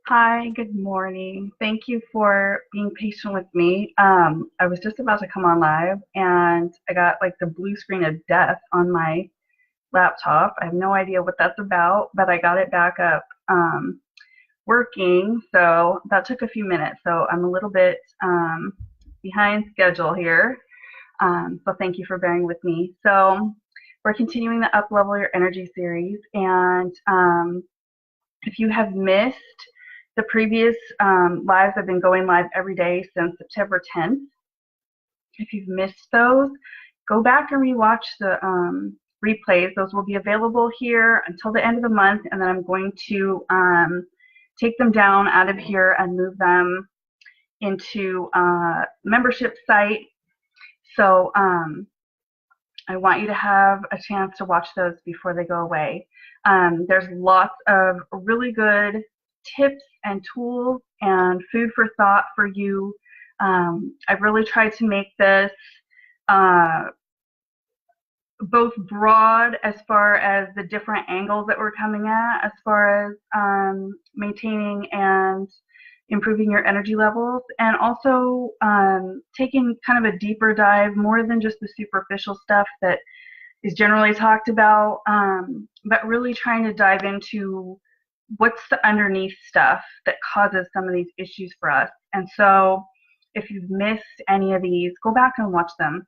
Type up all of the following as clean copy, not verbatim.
Hi, good morning. Thank you for being patient with me. I was just about to come on live and I got like the blue screen of death on my laptop. I have no idea what that's about, but I got it back up working. So that took a few minutes. So I'm a little bit behind schedule here. So thank you for bearing with me. So we're continuing the Up Level Your Energy series. And if you have missed the previous lives, I've been going live every day since September 10th. If you've missed those, go back and rewatch the replays. Those will be available here until the end of the month, and then I'm going to take them down out of here and move them into a membership site. So I want you to have a chance to watch those before they go away. There's lots of really good tips and tools and food for thought for you. I've really tried to make this both broad as far as the different angles that we're coming at, as far as maintaining and improving your energy levels, and also taking kind of a deeper dive, more than just the superficial stuff that is generally talked about, but really trying to dive into what's the underneath stuff that causes some of these issues for us. And so if you've missed any of these, go back and watch them.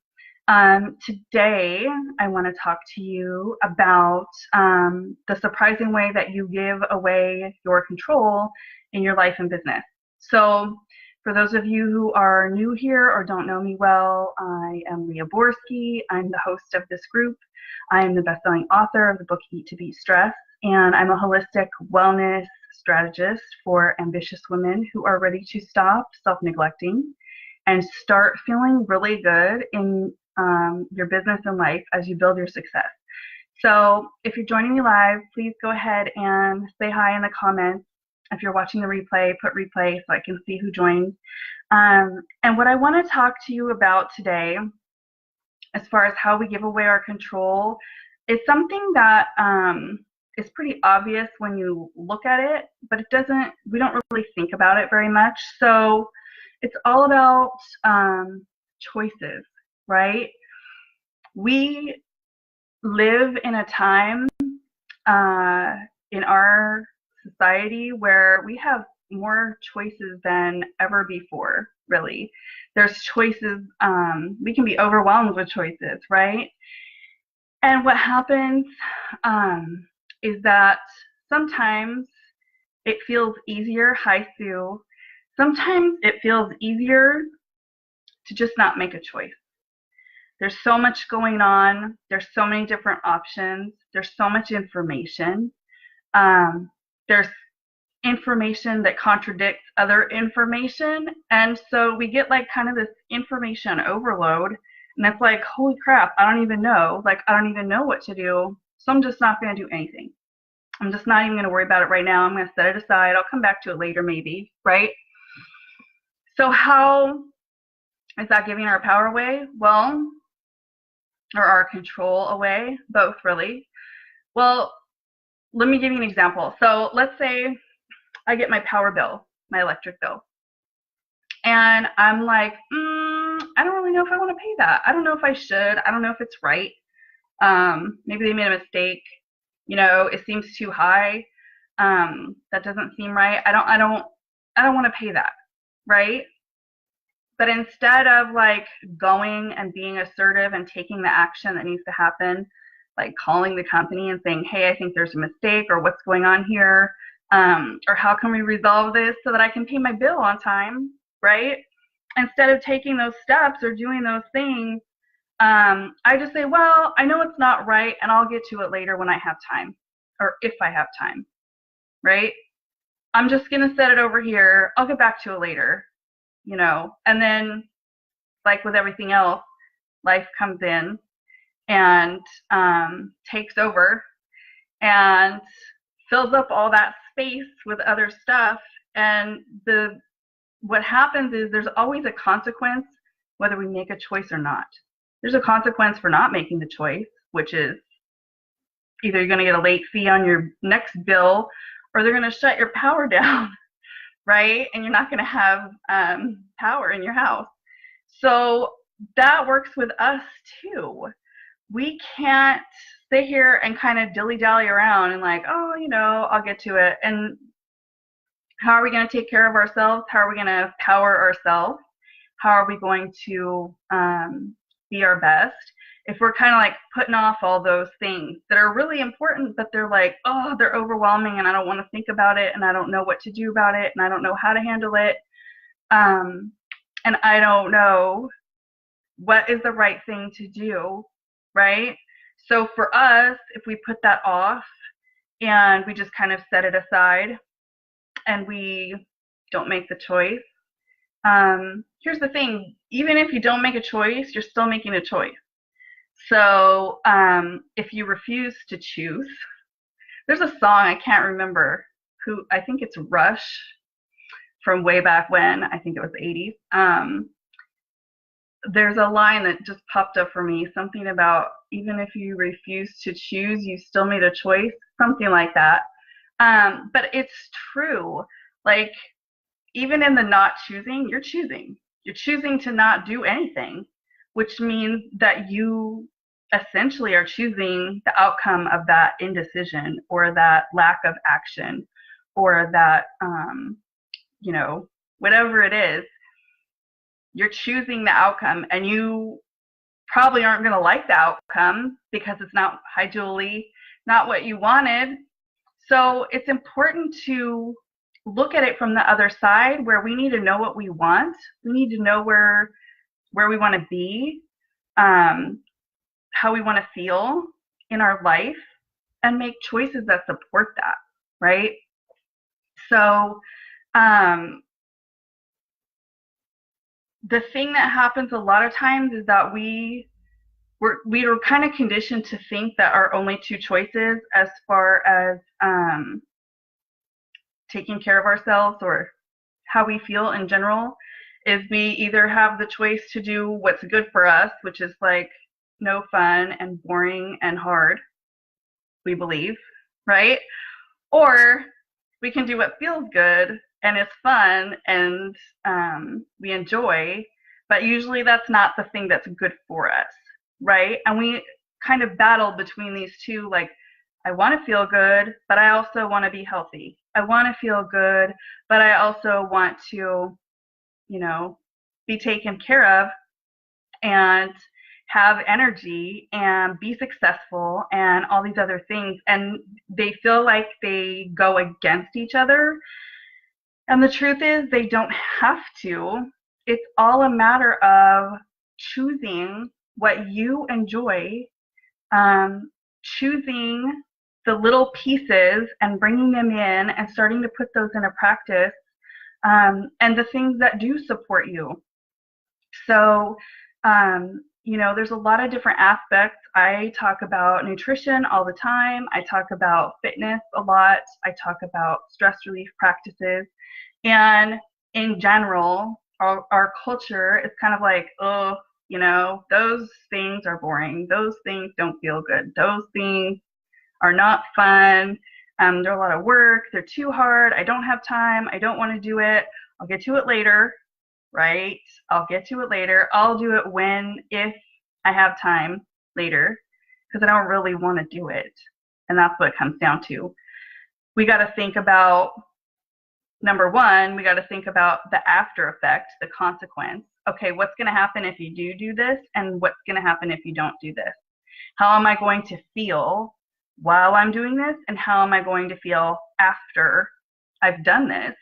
Today, I want to talk to you about the surprising way that you give away your control in your life and business. So for those of you who are new here or don't know me well, I am Leah Borsky. I'm the host of this group. I am the best-selling author of the book Eat to Beat Stress, and I'm a holistic wellness strategist for ambitious women who are ready to stop self-neglecting and start feeling really good in your business and life as you build your success. So if you're joining me live, please go ahead and say hi in the comments. If you're watching the replay, put replay so I can see who joined. And what I want to talk to you about today, as far as how we give away our control, is something that is pretty obvious when you look at it, but we don't really think about it very much. So it's all about choices, right? We live in a time in our society where we have more choices than ever before, really. There's choices, we can be overwhelmed with choices, right? And what happens is that sometimes it feels easier, hi Sue, sometimes it feels easier to just not make a choice. There's so much going on. There's so many different options. There's so much information. There's information that contradicts other information. And so we get like kind of this information overload. And it's like, holy crap, I don't even know. Like, I don't even know what to do. So I'm just not going to do anything. I'm just not even going to worry about it right now. I'm going to set it aside. I'll come back to it later maybe, right? So how is that giving our power away? Well, or our control away, both really. Well, let me give you an example. So let's say I get my power bill, my electric bill, and I'm like, I don't really know if I want to pay that. I don't know if I should. I don't know if it's right. Maybe they made a mistake. You know, it seems too high. That doesn't seem right. I don't want to pay that, right? But instead of like going and being assertive and taking the action that needs to happen, like calling the company and saying, hey, I think there's a mistake, or what's going on here, or how can we resolve this so that I can pay my bill on time, right? Instead of taking those steps or doing those things, I just say, well, I know it's not right, and I'll get to it later when I have time, or if I have time, right? I'm just going to set it over here. I'll get back to it later. You know, and then like with everything else, life comes in and takes over and fills up all that space with other stuff. And what happens is there's always a consequence whether we make a choice or not. There's a consequence for not making the choice, which is either you're going to get a late fee on your next bill, or they're going to shut your power down. right? And you're not going to have power in your house. So that works with us too. We can't sit here and kind of dilly-dally around and like, oh, I'll get to it. And how are we going to take care of ourselves? How are we going to power ourselves? How are we going to be our best? If we're kind of like putting off all those things that are really important, but they're like, oh, they're overwhelming and I don't want to think about it and I don't know what to do about it and I don't know how to handle it. And I don't know what is the right thing to do, right? So for us, if we put that off and we just kind of set it aside and we don't make the choice, here's the thing, even if you don't make a choice, you're still making a choice. So if you refuse to choose, there's a song, I can't remember who, I think it's Rush from way back when, I think it was the 80s. There's a line that just popped up for me, something about even if you refuse to choose, you still made a choice, something like that. But it's true. Like, even in the not choosing, you're choosing. You're choosing to not do anything, which means that you essentially are choosing the outcome of that indecision or that lack of action or that, whatever it is. You're choosing the outcome, and you probably aren't going to like the outcome because it's not, ideally, not what you wanted. So it's important to look at it from the other side, where we need to know what we want. We need to know where we want to be, how we want to feel in our life, and make choices that support that, right? So the thing that happens a lot of times is that we were kind of conditioned to think that our only two choices as far as taking care of ourselves or how we feel in general is we either have the choice to do what's good for us, which is like no fun and boring and hard, we believe, right? Or we can do what feels good and it's fun and we enjoy, but usually that's not the thing that's good for us, right? And we kind of battle between these two, like, I want to feel good, but I also want to be healthy. I want to feel good, but I also want to, be taken care of and have energy and be successful and all these other things. And they feel like they go against each other. And the truth is, they don't have to. It's all a matter of choosing what you enjoy, choosing the little pieces and bringing them in and starting to put those into practice, and the things that do support you. So, there's a lot of different aspects. I talk about nutrition all the time. I talk about fitness a lot. I talk about stress relief practices. And in general, our culture is kind of like, oh, those things are boring. Those things don't feel good. Those things are not fun. They're a lot of work. They're too hard. I don't have time. I don't want to do it. I'll get to it later, right? I'll get to it later. I'll do it if I have time later, because I don't really want to do it. And that's what it comes down to. We got to think about, number one, we got to think about the after effect, the consequence. Okay, what's going to happen if you do this, and what's going to happen if you don't do this? How am I going to feel while I'm doing this, and how am I going to feel after I've done this,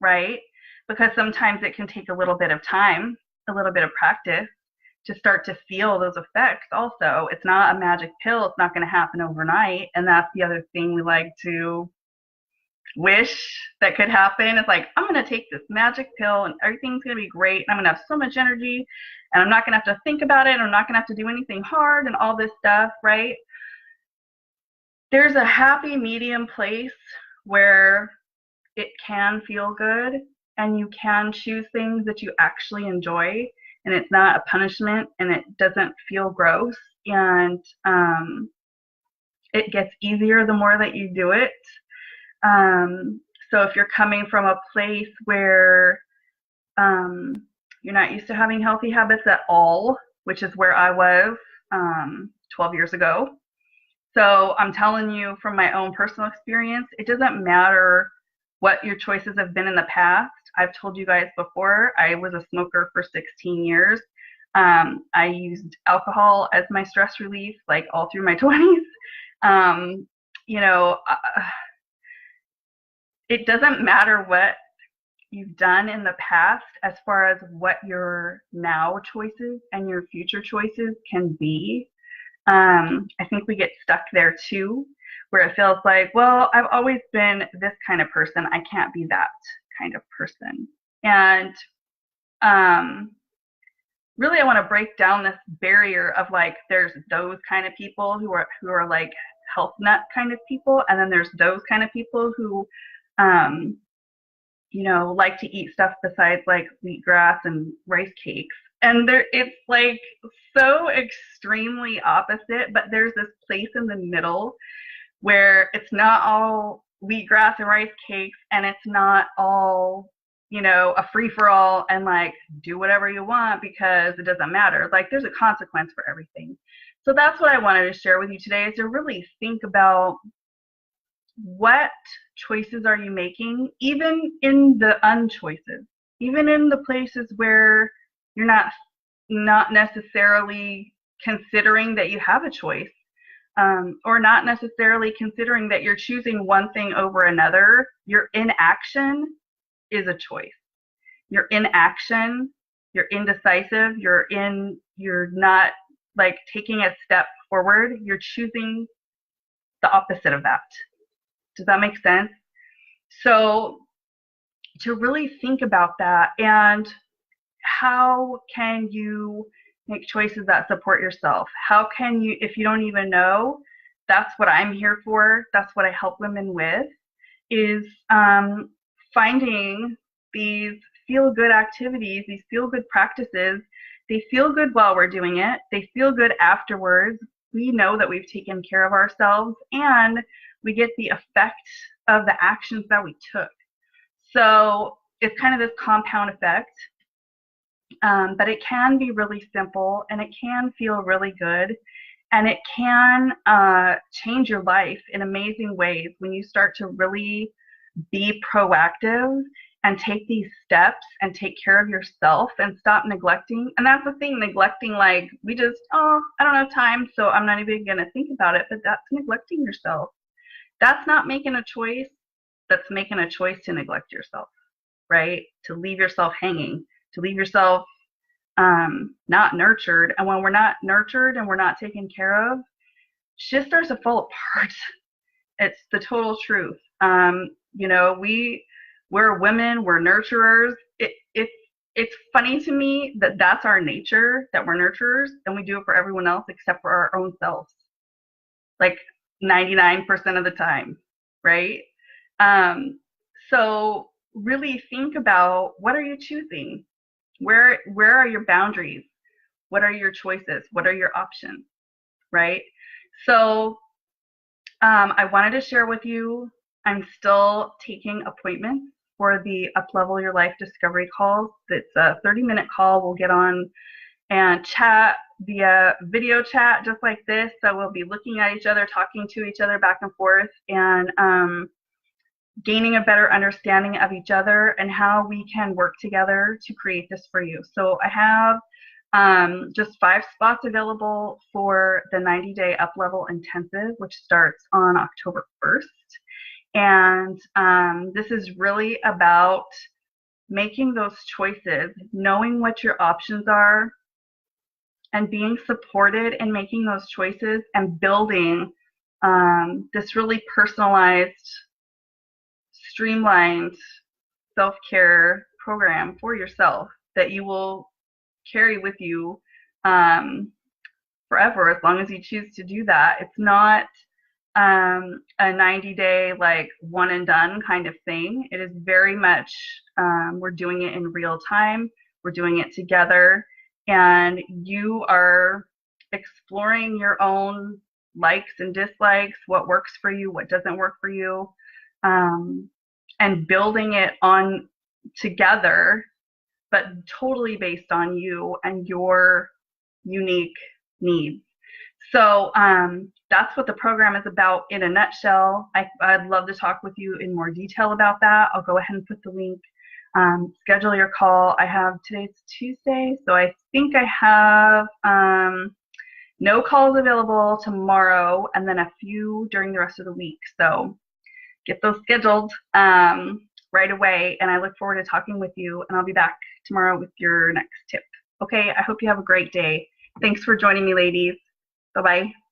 right? Because sometimes it can take a little bit of time, a little bit of practice to start to feel those effects also. It's not a magic pill. It's not going to happen overnight. And that's the other thing we like to wish that could happen. It's like, I'm going to take this magic pill and everything's going to be great. And I'm going to have so much energy and I'm not going to have to think about it. And I'm not going to have to do anything hard and all this stuff, right? There's a happy medium place where it can feel good and you can choose things that you actually enjoy, and it's not a punishment and it doesn't feel gross, and it gets easier the more that you do it. So if you're coming from a place where you're not used to having healthy habits at all, which is where I was 12 years ago. So I'm telling you from my own personal experience, it doesn't matter what your choices have been in the past. I've told you guys before, I was a smoker for 16 years. I used alcohol as my stress relief, like all through my 20s. You know, it doesn't matter what you've done in the past as far as what your now choices and your future choices can be. I think we get stuck there too, where it feels like, well, I've always been this kind of person. I can't be that kind of person. And really, I want to break down this barrier of like, there's those kind of people who are like health nut kind of people, and then there's those kind of people who, you know, like to eat stuff besides like wheatgrass and rice cakes. And it's like so extremely opposite, but there's this place in the middle where it's not all wheatgrass and rice cakes, and it's not all, you know, a free for all and like do whatever you want because it doesn't matter. Like there's a consequence for everything. So that's what I wanted to share with you today, is to really think about what choices are you making, even in the unchoices, even in the places where you're not necessarily considering that you have a choice, or not necessarily considering that you're choosing one thing over another. Your inaction is a choice. Your inaction, you're indecisive, you're not like taking a step forward, you're choosing the opposite of that. Does that make sense? So to really think about that, and how can you make choices that support yourself? How can you, if you don't even know, that's what I'm here for. That's what I help women with, is finding these feel-good activities, these feel-good practices. They feel good while we're doing it. They feel good afterwards. We know that we've taken care of ourselves, and we get the effect of the actions that we took. So it's kind of this compound effect. But it can be really simple, and it can feel really good, and it can change your life in amazing ways when you start to really be proactive and take these steps and take care of yourself and stop neglecting. And that's the thing, neglecting, like we just, oh, I don't have time, so I'm not even going to think about it. But that's neglecting yourself. That's not making a choice. That's making a choice to neglect yourself, right? To leave yourself hanging, to leave yourself not nurtured. And when we're not nurtured and we're not taken care of, shit starts to fall apart. It's the total truth. You know, we're women, we're nurturers. It's funny to me that that's our nature, that we're nurturers, and we do it for everyone else except for our own selves, like 99% of the time, right? So really think about, what are you choosing? Where are your boundaries? What are your choices? What are your options, right? So I wanted to share with you, I'm still taking appointments for the Uplevel Your Life Discovery calls. It's a 30-minute call. We'll get on and chat via video chat just like this. So we'll be looking at each other, talking to each other back and forth, and gaining a better understanding of each other and how we can work together to create this for you. So I have just 5 spots available for the 90-day Uplevel Intensive, which starts on October 1st. And this is really about making those choices, knowing what your options are, and being supported in making those choices, and building this really personalized, streamlined self-care program for yourself that you will carry with you forever, as long as you choose to do that. It's not a 90-day like one and done kind of thing. It is very much, we're doing it in real time. We're doing it together, and you are exploring your own likes and dislikes, what works for you, what doesn't work for you. and building it on together, but totally based on you and your unique needs. So that's what the program is about in a nutshell. I'd love to talk with you in more detail about that. I'll go ahead and put the link. Schedule your call. I have, today's Tuesday, so I think I have no calls available tomorrow, and then a few during the rest of the week. So get those scheduled right away, and I look forward to talking with you, and I'll be back tomorrow with your next tip. Okay, I hope you have a great day. Thanks for joining me, ladies. Bye-bye.